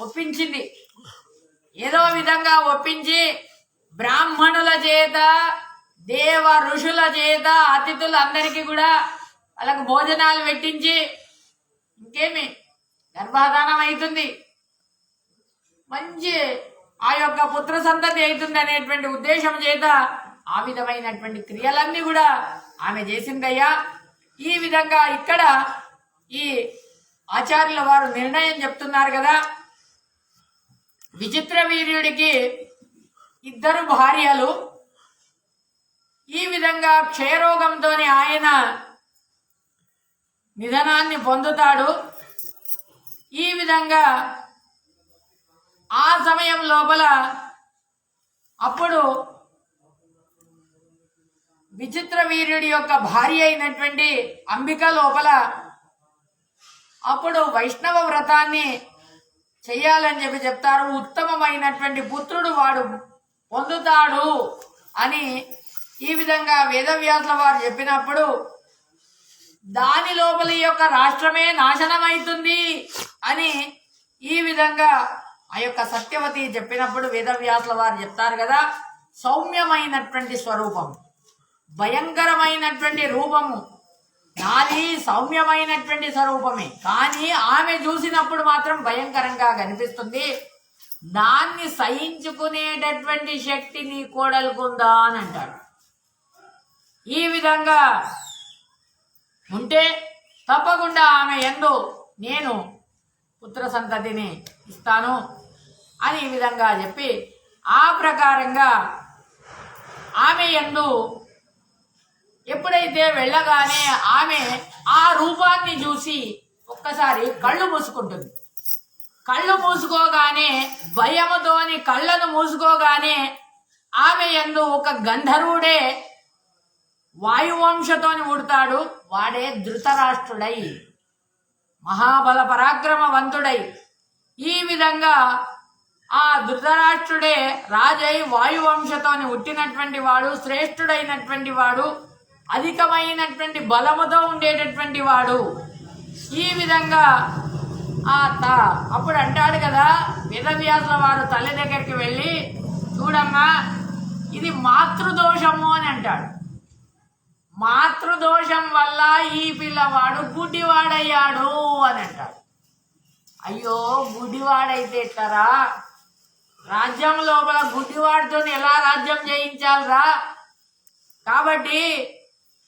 ఒప్పించింది. ఏదో విధంగా ఒప్పించి బ్రాహ్మణుల చేత దేవ ఋషుల చేత అతిథులందరికీ కూడా వాళ్ళకు భోజనాలు పెట్టించి ఇంకేమి గర్భాధానం అవుతుంది, మంచి ఆ యొక్క పుత్ర సంతతి అవుతుంది అనేటువంటి ఉద్దేశం చేత ఆ విధమైనటువంటి క్రియలన్నీ కూడా ఆమె చేసిందయ్యా. ఈ విధంగా ఇక్కడ ఈ ఆచార్యుల వారు నిర్ణయం చెప్తున్నారు కదా, విచిత్ర వీర్యుడికి 2 భార్యలు. ఈ విధంగా క్షయరోగంతో ఆయన నిధనాన్ని పొందుతాడు. ఈ విధంగా ఆ సమయం లోపల అప్పుడు విచిత్ర వీర్యుడి యొక్క భార్య అయినటువంటి అంబిక లోపల అప్పుడు వైష్ణవ వ్రతాన్ని చెయ్యాలని చెప్పి చెప్తారు. ఉత్తమమైనటువంటి పుత్రుడు వాడు పొందుతాడు అని ఈ విధంగా వేదవ్యాసుల వారు చెప్పినప్పుడు దాని లోపల ఈ యొక్క రాష్ట్రమే నాశనమైతుంది అని ఈ విధంగా ఆ యొక్క సత్యవతి చెప్పినప్పుడు వేదవ్యాసుల వారు చెప్తారు కదా, సౌమ్యమైనటువంటి స్వరూపం, భయంకరమైనటువంటి రూపము నాది సౌమ్యమైనటువంటి స్వరూపమే, కానీ ఆమె చూసినప్పుడు మాత్రం భయంకరంగా కనిపిస్తుంది. దాన్ని సహించుకునేటటువంటి శక్తి నీ కోడలుకుందా అని అంటాడు. ఈ విధంగా ఉంటే తప్పకుండా ఆమె యందు నేను పుత్ర సంతతిని ఇస్తాను అని ఈ విధంగా చెప్పి ఆ ప్రకారంగా ఆమె యందు ఎప్పుడైతే వెళ్ళగానే ఆమె ఆ రూపాన్ని చూసి ఒక్కసారి కళ్ళు మూసుకుంటుంది. కళ్ళు మూసుకోగానే భయముతోని కళ్ళను మూసుకోగానే ఆమె యందు ఒక గంధర్వుడే వాయువంశతోని ఉడతాడు. వాడే ధృతరాష్ట్రుడై మహాబల పరాక్రమవంతుడై ఈ విధంగా ఆ ధృతరాష్ట్రుడే రాజై వాయువంశతోని ఉట్టినటువంటి వాడు, శ్రేష్ఠుడైనటువంటి వాడు, అధికమైనటువంటి బలముతో ఉండేటటువంటి వాడు. ఈ విధంగా అప్పుడు అంటాడు కదా వేదవ్యాసుల వారు తల్లి దగ్గరికి వెళ్ళి, చూడమ్మా ఇది మాతృదోషము అని అంటాడు. మాతృదోషం వల్ల ఈ పిల్లవాడు గుడ్డివాడయ్యాడు అని అంటాడు. అయ్యో గుడ్డివాడైతే ఎట్లరా, రాజ్యం లోపల గుడ్డివాడితో ఎలా రాజ్యం చేయించాలరా? కాబట్టి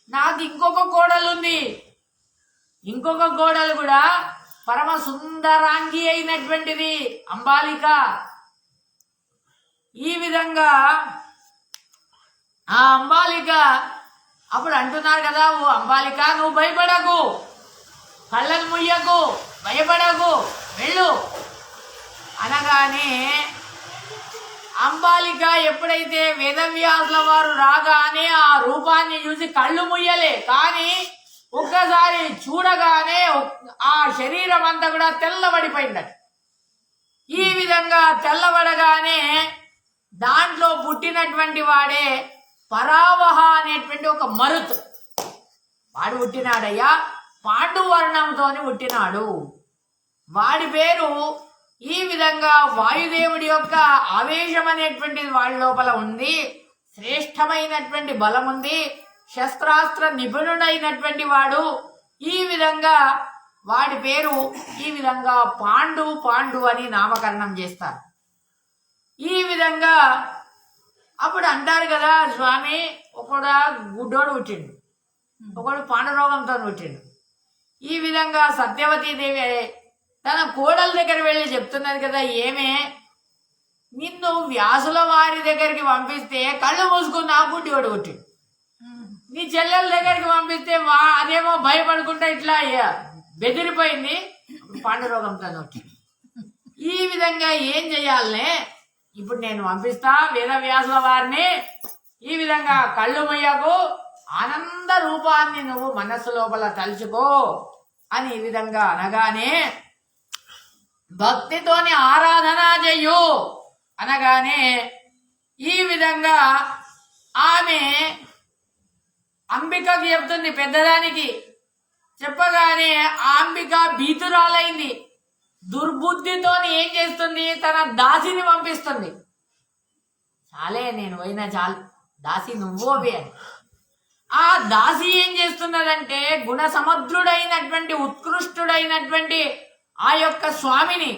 నాకు ఇంకొక కోడలు ఉంది, ఇంకొక కోడలు కూడా పరమ సుందరాంగి అయినటువంటిది అంబాలిక. ఈ విధంగా ఆ అంబాలిక అప్పుడు అంటున్నారు కదా, ఓ అంబాలిక నువ్వు భయపడకు, కళ్ళను ముయ్యకు, భయపడకు, వెళ్ళు అనగానే అంబాలిక ఎప్పుడైతే వేదవ్యాసుల వారు రాగానే ఆ రూపాన్ని చూసి కళ్ళు ముయ్యలే, కానీ ఒక్కసారి చూడగానే ఆ శరీరం అంతా కూడా తెల్లబడిపోయిందట. ఈ విధంగా తెల్లబడగానే దాంట్లో పుట్టినటువంటి వాడే పరావహ అనేటువంటి ఒక మరుత్ వాడు పుట్టినాడయ్యా. పాండువర్ణంతో పుట్టినాడు. వాడి పేరు ఈ విధంగా వాయుదేవుడి యొక్క ఆవేశం అనేటువంటిది వాడి లోపల ఉంది, శ్రేష్టమైనటువంటి బలం ఉంది, శస్త్రాస్త్ర నిపుణుడైనటువంటి వాడు. ఈ విధంగా వాడి పేరు ఈ విధంగా పాండు అని నామకరణం చేస్తారు. ఈ విధంగా అప్పుడు అంటారు కదా, స్వామి ఒకడు గుడ్డోడు పుట్టిండు, ఒకడు పాండురోగంతో పుట్టిండు. ఈ విధంగా సత్యవతీదేవి తన కోడల దగ్గర వెళ్ళి చెప్తున్నది కదా, ఏమే నిన్ను వ్యాసుల వారి దగ్గరికి పంపిస్తే కళ్ళు మూసుకుని నా గుడ్డివాడు పుట్టిండు, నీ చెల్లెల దగ్గరికి పంపిస్తే అదేమో భయపడుకుంటా ఇట్లా బెదిరిపోయింది, పాండురోగంతో వచ్చింది. ఈ విధంగా ఏం చెయ్యాలనే, ఇప్పుడు నేను పంపిస్తా వేదవ్యాసుల వారిని, ఈ విధంగా కళ్ళు మొయ్యకు, ఆనంద రూపాన్ని నువ్వు మనస్సు లోపల తలుచుకో అని ఈ విధంగా అనగానే, భక్తితోని ఆరాధన చెయ్యు అనగానే ఈ విధంగా ఆమె అంబికకి చెప్తుంది, పెద్దదానికి చెప్పగానే అంబిక భీతురాలైంది. దుర్బుద్ధితో ఏం చేస్తుంది, తన దాసిని పంపిస్తుంది. చాలే నేను పోయినా చాలు, దాసి నువ్వోవే అని. ఆ దాసి ఏం చేస్తున్నదంటే గుణ సమర్థుడైనటువంటి ఉత్కృష్టుడైనటువంటి ఆ యొక్క స్వామిని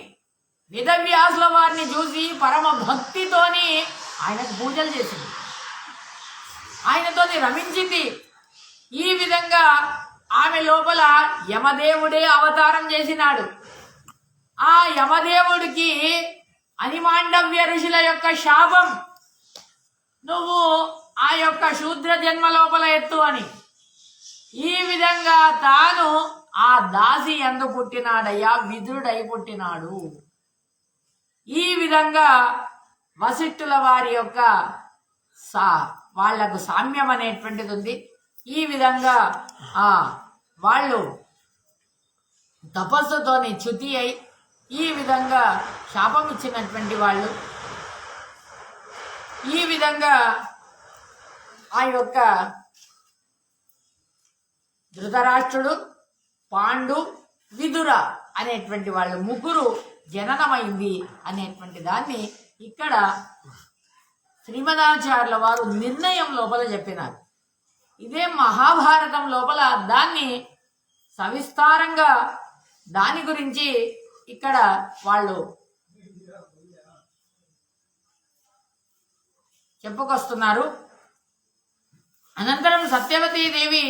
వేదవ్యాసుల వారిని చూసి పరమ భక్తితోని ఆయనకు పూజలు చేసింది, ఆయనతోని రమించింది. ఈ విధంగా ఆమె లోపల యమదేవుడే అవతారం చేసినాడు. ఆ యమదేవుడికి అనిమాండవ్య ఋషుల యొక్క శాపం, నువ్వు ఆ యొక్క శూద్ర జన్మ లోపల ఎత్తు అని. ఈ విధంగా తాను ఆ దాసి ఎందు పుట్టినాడయ్యా, విదురుడై పుట్టినాడు. ఈ విధంగా వశిష్ఠుల వారి యొక్క వాళ్లకు సామ్యం అనేటువంటిది ఉంది. ఈ విధంగా వాళ్ళు తపస్సుతోని చ్యుతి అయి ఈ విధంగా శాపం ఇచ్చినటువంటి వాళ్ళు. ఈ విధంగా ఆ యొక్క ధృతరాష్ట్రుడు, పాండు, విదుర అనేటువంటి వాళ్ళు ముగ్గురు జననమైంది అనేటువంటి దాన్ని ఇక్కడ శ్రీమదాచార్యుల వారు నిర్ణయం లోపల చెప్పినారు. ఇదే మహాభారతం లోపల దాన్ని సవిస్తారంగా దాని గురించి ఇక్కడ వాళ్ళు చెప్పుకొస్తున్నారు. అనంతరం సత్యవతీదేవి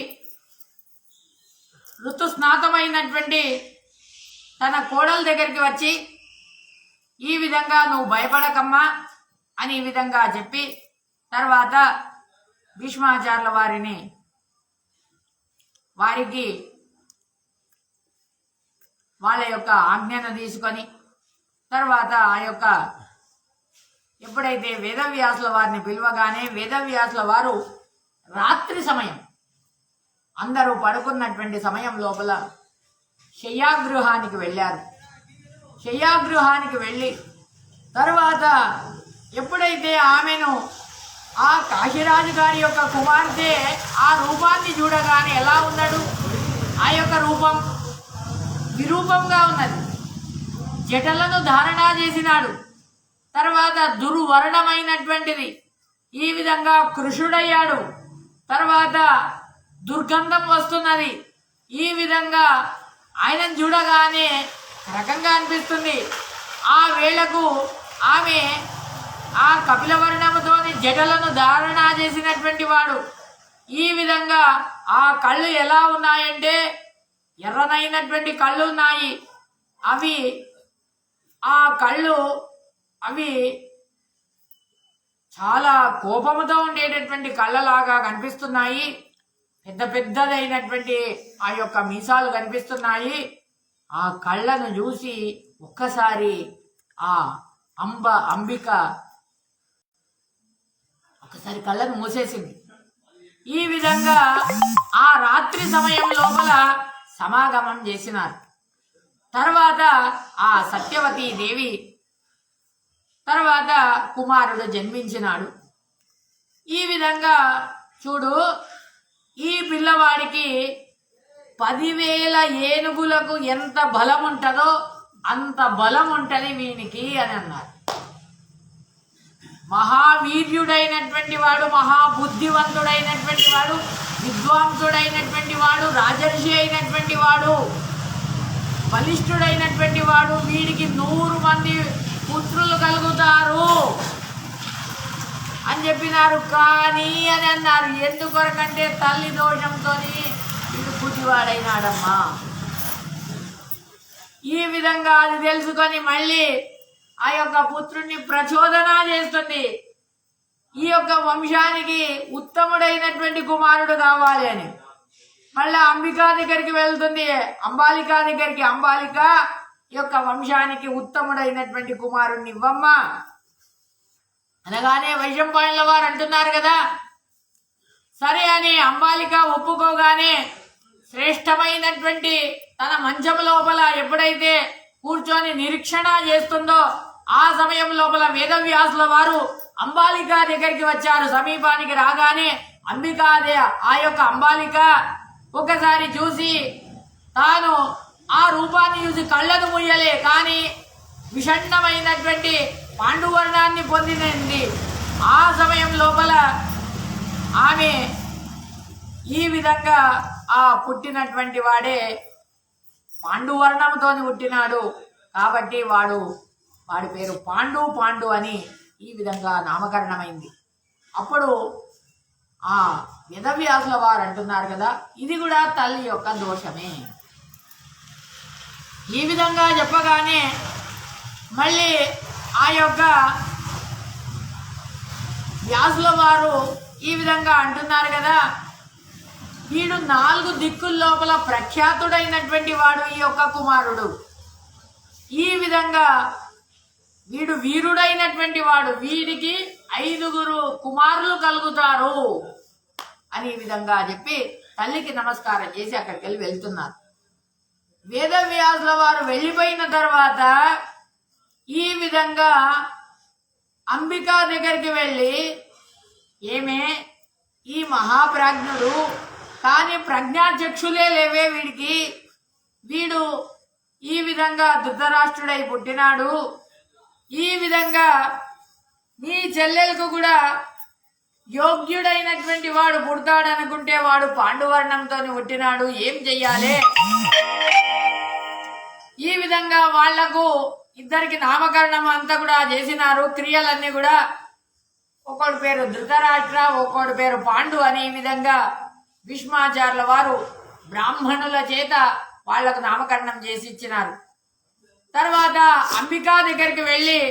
ఋతుస్నాతమైనటువంటి తన కోడల దగ్గరికి వచ్చి ఈ విధంగా నువ్వు భయపడకమ్మా అని ఈ విధంగా చెప్పి, తర్వాత భీష్మాచార్యుల వారికి వాళ్ళ యొక్క ఆజ్ఞను తీసుకొని తర్వాత ఆ యొక్క ఎప్పుడైతే వేదవ్యాసుల వారిని పిలవగానే వేదవ్యాసుల వారు రాత్రి సమయం అందరూ పడుకున్నటువంటి సమయం లోపల శయ్యాగృహానికి వెళ్ళారు. శయ్యాగృహానికి వెళ్ళి తర్వాత ఎప్పుడైతే ఆమెను ఆ కాశీరాజు గారి యొక్క కుమార్తె ఆ రూపాన్ని చూడగానే ఎలా ఉన్నాడు, ఆ యొక్క రూపం విరూపంగా ఉన్నది, జటలను ధారణ చేసినాడు, తర్వాత దుర్వర్ణమైనటువంటిది, ఈ విధంగా కృషుడయ్యాడు, తర్వాత దుర్గంధం వస్తున్నది. ఈ విధంగా ఆయనను చూడగానే రకంగా అనిపిస్తుంది. ఆ వేళకు ఆమె ఆ కపిలవర్ణముతోని జటలను ధారణ చేసినటువంటి వాడు. ఈ విధంగా ఆ కళ్ళు ఎలా ఉన్నాయంటే ఎర్రనైనటువంటి కళ్ళు ఉన్నాయి. ఆ కళ్ళు చాలా కోపముతో ఉండేటటువంటి కళ్ళలాగా కనిపిస్తున్నాయి. పెద్ద పెద్దదైనటువంటి ఆ యొక్క మీసాలు కనిపిస్తున్నాయి. ఆ కళ్ళను చూసి ఒక్కసారి ఆ అంబిక ఒకసారి కళ్ళను మూసేసింది. ఈ విధంగా ఆ రాత్రి సమయం లోపల సమాగమం చేసినారు. తర్వాత ఆ సత్యవతీ దేవి తర్వాత కుమారుడు జన్మించినాడు. ఈ విధంగా చూడు, ఈ పిల్లవాడికి 10,000 ఏనుగులకు ఎంత బలం ఉంటుందో అంత బలం ఉంటది వీనికి అని అన్నారు. మహావీర్యుడైనటువంటి వాడు, మహాబుద్ధివంతుడైనటువంటి వాడు, విద్వాంసుడైనటువంటి వాడు, రాజర్షి అయినటువంటి వాడు, బలిష్ఠుడైనటువంటి వాడు, వీడికి 100 మంది పుత్రులు కలుగుతారు అని చెప్పినారు. కానీ అని అన్నారు. ఎందుకొరకంటే తల్లి దోషంతో వీడు బుద్ధివాడైనాడమ్మా. ఈ విధంగా అది తెలుసుకొని మళ్ళీ ఆ యొక్క పుత్రుణ్ణి ప్రచోదన చేస్తుంది. ఈ యొక్క వంశానికి ఉత్తముడైనటువంటి కుమారుడు కావాలి అని మళ్ళా అంబికా దగ్గరికి వెళ్తుంది. అంబాలిక దగ్గరికి, అంబాలిక యొక్క వంశానికి ఉత్తముడైనటువంటి కుమారుణ్ణి ఇవ్వమ్మా అనగానే వైశంపాయనుల వారు అంటున్నారు కదా. సరే అని అంబాలిక ఒప్పుకోగానే శ్రేష్టమైనటువంటి తన మంచం లోపల ఎప్పుడైతే కూర్చొని నిరీక్షణ చేస్తుందో ఆ సమయం లోపల వేదవ్యాసుల వారు అంబాలిక దగ్గరికి వచ్చారు. సమీపానికి రాగానే ఆ యొక్క అంబాలిక ఒకసారి చూసి తాను ఆ రూపాన్ని చూసి కళ్ళను ముయ్యలే, కానీ విషణ్ణమైనటువంటి పాండువర్ణాన్ని పొందినది. ఆ సమయం లోపల ఆమె ఈ విధంగా ఆ పుట్టినటువంటి వాడే పాండువర్ణంతో పుట్టినాడు కాబట్టి వాడి పేరు పాండు అని ఈ విధంగా నామకరణమైంది. అప్పుడు ఆ వేదవ్యాసుల వారు అంటున్నారు కదా, ఇది కూడా తల్లి యొక్క దోషమే. ఈ విధంగా చెప్పగానే మళ్ళీ ఆ యొక్క వ్యాసుల వారు ఈ విధంగా అంటున్నారు కదా, వీడు 4 దిక్కుల లోపల ప్రఖ్యాతుడైనటువంటి వాడు ఈ యొక్క కుమారుడు. ఈ విధంగా వీడు వీరుడైనటువంటి వాడు, వీడికి 5 కుమారులు కలుగుతారు అని ఈ విధంగా చెప్పి తల్లికి నమస్కారం చేసి అక్కడికి వెళ్ళి వెళ్తున్నారు. వేదవ్యాసుల వారు వెళ్ళిపోయిన తర్వాత ఈ విధంగా అంబికా దగ్గరికి వెళ్ళి, ఏమే ఈ మహాప్రాజ్ఞుడు కానీ ప్రజ్ఞాచక్షులే లేవే వీడికి, వీడు ఈ విధంగా ధృతరాష్ట్రుడై పుట్టినాడు, ఈ విధంగా నీ చెల్లెలకు కూడా యోగ్యుడైనటువంటి వాడు పుడతాడనుకుంటే వాడు పాండువర్ణంతో పుట్టినాడు, ఏం చెయ్యాలి? ఈ విధంగా వాళ్లకు ఇద్దరికి నామకరణం అంతా కూడా చేసినారు. క్రియలన్నీ కూడా ఒకటి పేరు ధృతరాష్ట్ర, ఒకటి పేరు పాండు అని ఈ విధంగా భీష్మాచార్యుల వారు బ్రాహ్మణుల చేత వాళ్లకు నామకరణం చేసి ఇచ్చినారు. తర్వాత అంబికా దగ్గరికి వెళ్ళి,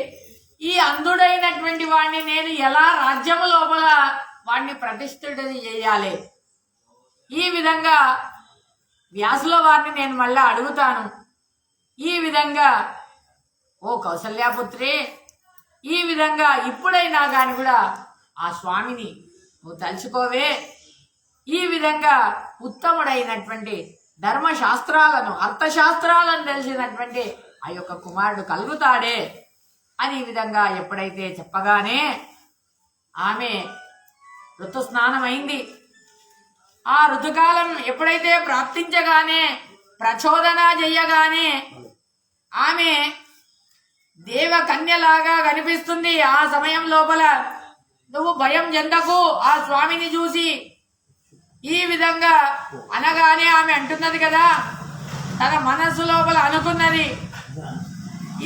ఈ అంధుడైనటువంటి వాడిని నేను ఎలా రాజ్యము లోపల వాడిని ప్రతిష్ఠితుడిని చేయాలి? ఈ విధంగా వ్యాసుల వారిని నేను మళ్ళా అడుగుతాను. ఈ విధంగా ఓ కౌసల్యాపుత్రి, ఈ విధంగా ఇప్పుడైనా కాని కూడా ఆ స్వామిని నువ్వు తలుచుకోవే. ఈ విధంగా ఉత్తముడైనటువంటి ధర్మశాస్త్రాలను, అర్థశాస్త్రాలను తెలిసినటువంటి ఆ యొక్క కుమారుడు కలుగుతాడే అని ఈ విధంగా ఎప్పుడైతే చెప్పగానే ఆమె ఋతుస్నానమైంది. ఆ ఋతుకాలం ఎప్పుడైతే ప్రాప్తించగానే ప్రచోదన చెయ్యగానే ఆమె దేవకన్యలాగా కనిపిస్తుంది. ఆ సమయం లోపల నువ్వు భయం చెందకు ఆ స్వామిని చూసి. ఈ విధంగా అనగానే ఆమె అంటున్నది కదా, తన మనస్సు లోపల అనుకున్నది.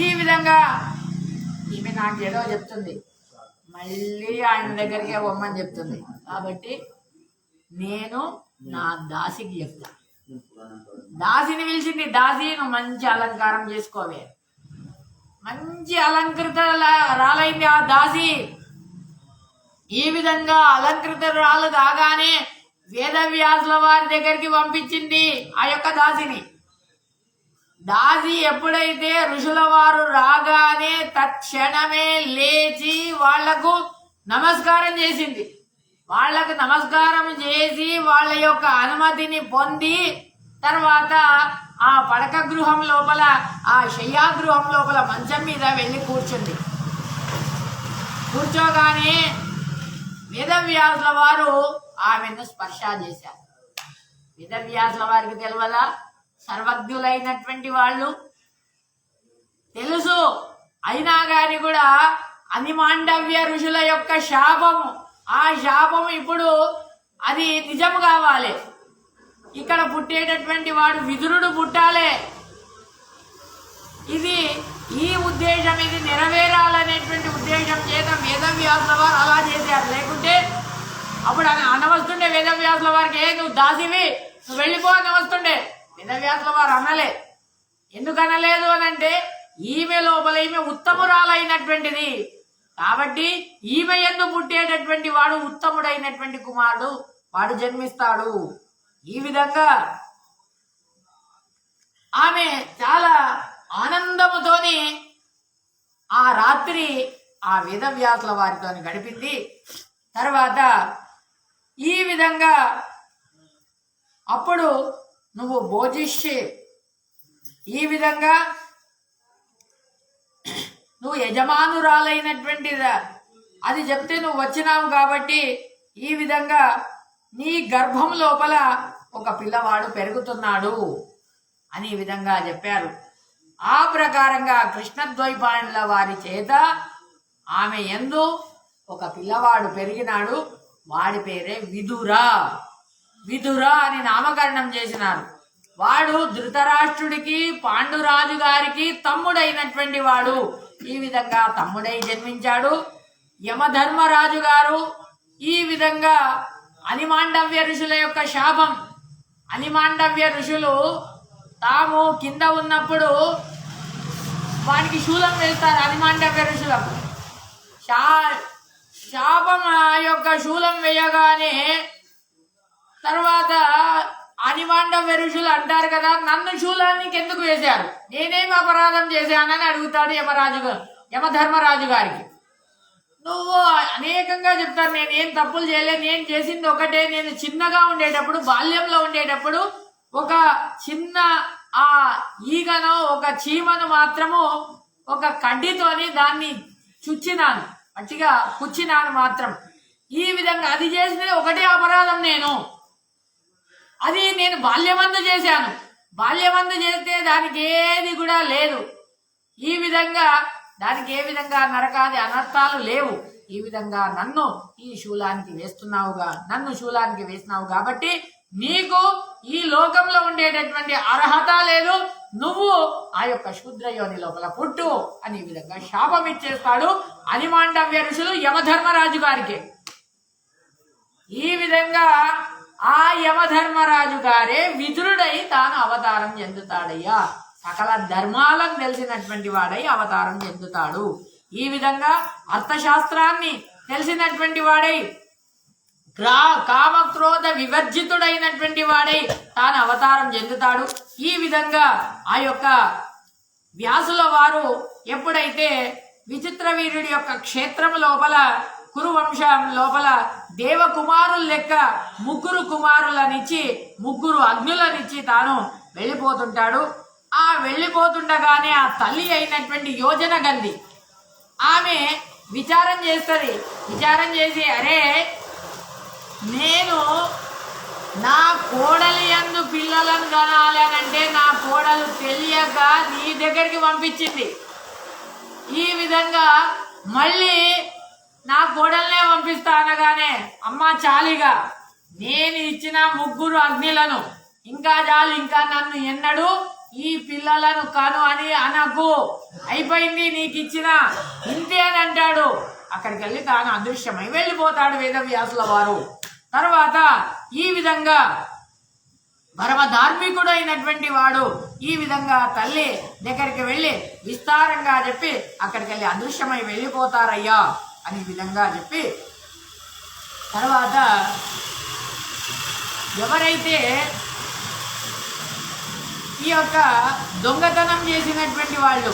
ఈ విధంగా ఈమె నాకు ఏదో చెప్తుంది, మళ్ళీ ఆయన దగ్గరికి పొమ్మని చెప్తుంది. కాబట్టి నేను నా దాసికి చెప్తా. దాసిని పిలిచింది. దాసి నువ్వు మంచి అలంకారం చేసుకోవే. మంచి అలంకృత రాలైంది ఆ దాసి. ఈ విధంగా అలంకృత రాలు కాగానే వేదవ్యాసుల వారి దగ్గరికి పంపించింది ఆ యొక్క దాసిని. దాసి ఎప్పుడైతే ఋషుల వారు రాగానే తక్షణమే లేచి వాళ్లకు నమస్కారం చేసింది. వాళ్లకు నమస్కారం చేసి వాళ్ళ యొక్క అనుమతిని పొంది తర్వాత ఆ పడక గృహం లోపల, ఆ శయ్యాగృహం లోపల మంచం మీద వెళ్ళి కూర్చుంది. కూర్చోగానే వేదవ్యాసుల వారు ఆమెను స్పర్శ చేశారు. వేదవ్యాసుల వారికి తెలియదా? సర్వజ్ఞులైనటువంటి వాళ్ళు తెలుసు. అయినా కానీ కూడా అనిమాండవ్య ఋషుల యొక్క శాపము, ఆ శాపము ఇప్పుడు అది నిజం కావాలి. ఇక్కడ పుట్టేటటువంటి వాడు విదురుడు పుట్టాలే. ఇది ఈ ఉద్దేశం, ఇది నెరవేరాలనేటువంటి ఉద్దేశం చేత వేదవ్యాసుల వారు అలా చేశారు. లేకుంటే అప్పుడు అనవస్తుండే వేదవ్యాసుల వారికి, నువ్వు దాసివి, నువ్వు వెళ్ళిపో అనవస్తుండే. వేదవ్యాసుల వారు అనలే. ఎందుకు అనలేదు అని అంటే, ఈమె లోపల ఈమె ఉత్తమురాలైనటువంటిది కాబట్టి ఈమె యందు పుట్టేటటువంటి వాడు ఉత్తముడైనటువంటి కుమారుడు, వాడు జన్మిస్తాడు. ఈ విధంగా ఆమె చాలా ఆనందముతోని ఆ రాత్రి ఆ వేదవ్యాసుల వారితో గడిపింది. తర్వాత ఈ విధంగా అప్పుడు నువ్వు భోజిష్యే, ఈ విధంగా నువ్వు యజమానురాలైనటువంటిదా అది చెప్తే నువ్వు వచ్చినావు కాబట్టి ఈ విధంగా నీ గర్భం లోపల ఒక పిల్లవాడు పెరుగుతున్నాడు అని ఈ విధంగా చెప్పారు. ఆ ప్రకారంగా కృష్ణద్వైపాయనుల వారి చేత ఆమె యందు ఒక పిల్లవాడు పెరిగినాడు. వాడి పేరే విదుర. విదుర అని నామకరణం చేసినారు. వాడు ధృతరాష్ట్రుడికి పాండురాజు గారికి తమ్ముడైనటువంటి వాడు. ఈ విధంగా తమ్ముడై జన్మించాడు. యమధర్మరాజు గారు ఈ విధంగా అనిమాండవ్య ఋషుల యొక్క శాపం, అనిమాండవ్య ఋషులు తాము కింద ఉన్నప్పుడు వానికి శూలం వేస్తారు. అనిమాండవ్య ఋషులకు శాపం యొక్క శూలం వేయగానే తర్వాత అనిమాండవ్య ఋషులు అంటారు కదా, నన్ను శూలానికి ఎందుకు వేశారు, నేనేం అపరాధం చేశానని అడుగుతాడు యమధర్మరాజు గారికి. నువ్వు అనేకంగా చెప్తారు, నేనేం తప్పులు చేయలేదు, నేను చేసింది ఒకటే. నేను చిన్నగా ఉండేటప్పుడు, బాల్యంలో ఉండేటప్పుడు ఒక చిన్న ఆ ఈగను, ఒక చీమను మాత్రము ఒక కడ్డితోని దాన్ని చుచ్చినాను, మంచిగా పుచ్చినాను మాత్రం. ఈ విధంగా అది చేసినది ఒకటే అపరాధం. అది నేను బాల్యమందు చేశాను. బాల్యమందు చేస్తే దానికి ఏది కూడా లేదు. ఈ విధంగా దానికి ఏ విధంగా నరకాది అనర్థాలు లేవు. ఈ విధంగా నన్ను ఈ శూలానికి వేసినావు కాబట్టి నీకు ఈ లోకంలో ఉండేటటువంటి అర్హత లేదు, నువ్వు ఆ యొక్క శూద్రయోని లోపల పుట్టు అని ఈ విధంగా శాపం ఇచ్చేస్తాడు అనిమాండవ్య ఋషులు యమధర్మరాజు గారికి. ఈ విధంగా ఆ యమధర్మరాజు గారే విదురుడై తాను అవతారం చెందుతాడయ్యా. సకల ధర్మాలను తెలిసినటువంటి వాడై అవతారం చెందుతాడు. ఈ విధంగా అర్థశాస్త్రాన్ని తెలిసినటువంటి వాడై, కామక్రోధ వివర్జితుడైనటువంటి వాడై తాను అవతారం చెందుతాడు. ఈ విధంగా ఆ యొక్క వ్యాసుల వారు ఎప్పుడైతే విచిత్రవీర్యుడి యొక్క క్షేత్రం లోపల, కురువంశం లోపల దేవకుమారుల లెక్క 3 కుమారులనిచ్చి 3 అగ్నులనిచ్చి తాను వెళ్ళిపోతుంటాడు. ఆ వెళ్ళిపోతుండగానే ఆ తల్లి అయినటువంటి యోజన గంధి ఆమె విచారం చేస్తుంది. విచారం చేసి, అరే నేను నా కోడలి యందు పిల్లలను కనాలి అనంటే నా కోడలు తెలియక నీ దగ్గరికి పంపించింది. ఈ విధంగా మళ్ళీ నా కోడల్నే పంపిస్తా అనగానే, అమ్మ చాలిగా నేను ఇచ్చిన 3 అగ్నిలను ఇంకా చాలు, ఇంకా నన్ను ఎన్నడు ఈ పిల్లలను కను అని అనకు, అయిపోయింది నీకు ఇచ్చిన ఇంతే అని అంటాడు. అక్కడికి వెళ్ళి తాను అదృశ్యమై వెళ్ళిపోతాడు వేదవ్యాసుల వారు. తర్వాత ఈ విధంగా పరమ ధార్మికుడైనటువంటి వాడు ఈ విధంగా తల్లి దగ్గరికి వెళ్ళి విస్తారంగా చెప్పి అక్కడికి వెళ్ళి అదృశ్యమై వెళ్ళిపోతారయ్యా అని విధంగా చెప్పి, తర్వాత ఎవరైతే ఈ యొక్క దొంగతనం చేసినటువంటి వాళ్ళు,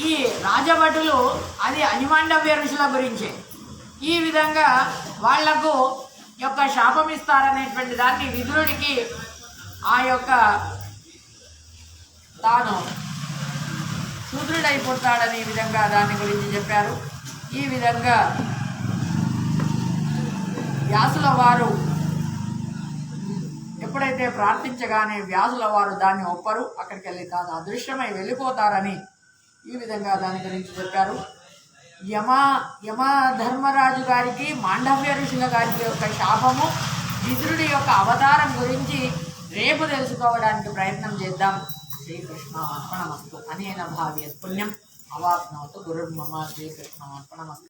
ఈ రాజభటులు, అది అనిమాండవ్య ఋషుల గురించే. ఈ విధంగా వాళ్లకు యొక్క శాపం ఇస్తారనేటువంటి దాన్ని విదురుడికి ఆ యొక్క తాను శూద్రుడైపోతాడనే విధంగా దాని గురించి చెప్పారు. ఈ విధంగా వ్యాసుల వారు ఎప్పుడైతే ప్రార్థించగానే వ్యాసుల వారు దాన్ని ఒప్పరు, అక్కడికి వెళ్ళి తాను అదృశ్యమై వెళ్ళిపోతారని ఈ విధంగా దాని గురించి చెప్పారు. యమ ధర్మరాజు గారికి మాండవ్య ఋషుల గారి యొక్క శాపము, విదురుడి యొక్క అవతారం గురించి రేపు తెలుసుకోవడానికి ప్రయత్నం చేద్దాం. శ్రీకృష్ణ అర్పణమస్తు. అనేన భావ్య పుణ్యం అవాప్నవతు గురుర్మమ. శ్రీకృష్ణ అర్పణమస్తు.